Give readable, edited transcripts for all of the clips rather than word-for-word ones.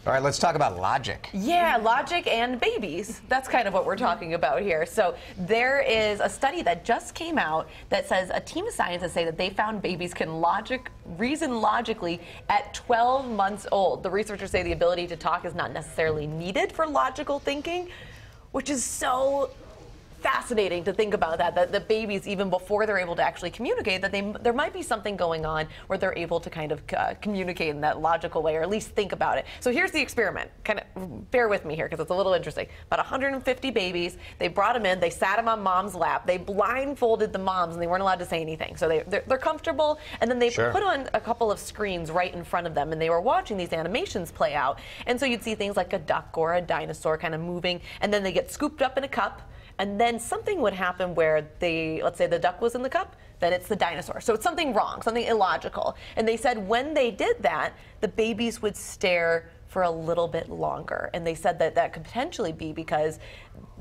All right, let's talk about logic. Yeah, logic and babies. That's kind of what we're talking about here. So there is a study that just came out that says a team of scientists say that they found babies can reason logically at 12 months old. The researchers say the ability to talk is not necessarily needed for logical thinking, which is so fascinating to think about that the babies, even before they're able to actually communicate, that there might be something going on where they're able to kind of communicate in that logical way, or at least think about it. So here's the experiment. Kind of bear with me here because it's a little interesting. About 150 babies, they brought them in, they sat them on mom's lap, they blindfolded the moms, and they weren't allowed to say anything. So they're comfortable, and then they put on a couple of screens right in front of them, and they were watching these animations play out. And so you'd see things like a duck or a dinosaur kind of moving, and then they get scooped up in a cup. And then something would happen where let's say the duck was in the cup, then it's the dinosaur. So it's something wrong, something illogical. And they said when they did that, the babies would stare for a little bit longer. And they said that that could potentially be because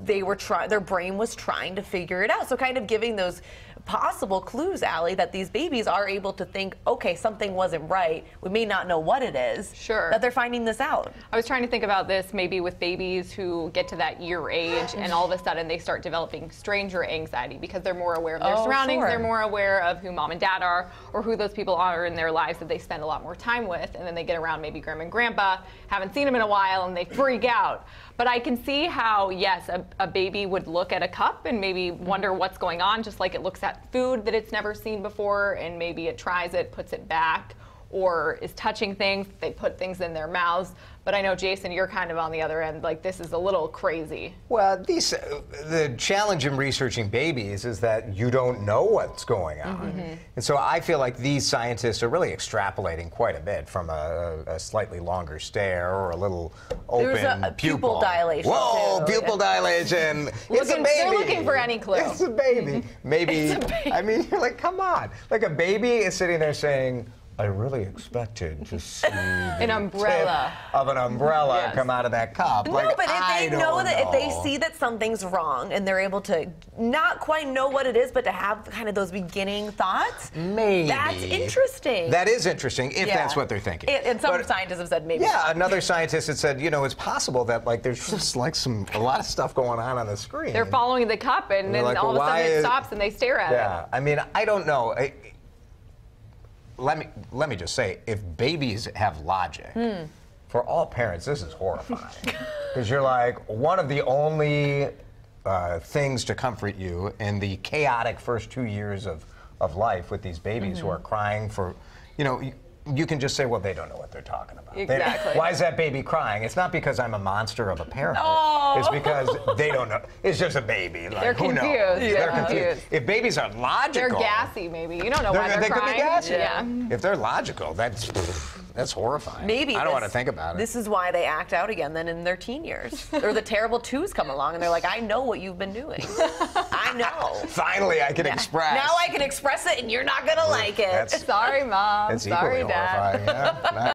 their brain was trying to figure it out. So kind of giving those possible clues, Allie, that these babies are able to think, okay, something wasn't right. We may not know what it is. Sure. That they're finding this out. I was trying to think about this maybe with babies who get to that year age and all of a sudden they start developing stranger anxiety because they're more aware of their surroundings, they're more aware of who mom and dad are or who those people are in their lives that they spend a lot more time with, and then they get around maybe grandma and grandpa, haven't seen them in a while, and they freak out. But I can see how, yes, a baby would look at a cup and maybe wonder what's going on, just like it looks at food that it's never seen before, and maybe it tries it, puts it back, or is touching things, they put things in their mouths. But I know, Jason, you're kind of on the other end, like this is a little crazy. Well, the challenge in researching babies is that you don't know what's going on. And so I feel like these scientists are really extrapolating quite a bit from a slightly longer stare or a little open There's a pupil dilation. Whoa, pupil dilation. It's a baby. They're looking for any clue. It's a baby. Maybe, I mean, you're like, come on. Like a baby is sitting there saying, I really expected to see an umbrella of an umbrella come out of that cup. No, like, but if they see that something's wrong and they're able to not quite know what it is, but to have kind of those beginning thoughts, maybe that's interesting. That is interesting if that's what they're thinking. And some scientists have said maybe. Yeah, another scientist had said, you know, it's possible that like there's just like a lot of stuff going on the screen. They're following the cup, and then like, all of a sudden it stops and they stare at it. Yeah, I mean, I don't know. Let me just say, if babies have logic, for all parents, this is horrifying. Because you're like, one of the only things to comfort you in the chaotic first 2 years of life with these babies who are crying for, you know, you can just say, well, they don't know what they're talking about. Exactly. Why is that baby crying? It's not because I'm a monster of a parent. Oh. It's because they don't know. It's just a baby. Like, They're who confused. knows? Yeah. They're confused. If babies are logical, They're gassy, maybe. You don't know why they they're could crying. be gassy. Yeah. If they're logical, that's horrifying. Maybe I don't want to think about it. This is why they act out again then in their teen years. Or the terrible twos come along and they're like, I know what you've been doing. I know. Finally, I can express. Now I can express it and you're not going to like it. Sorry, Mom. That's Sorry, equally Dad. horrifying. Yeah.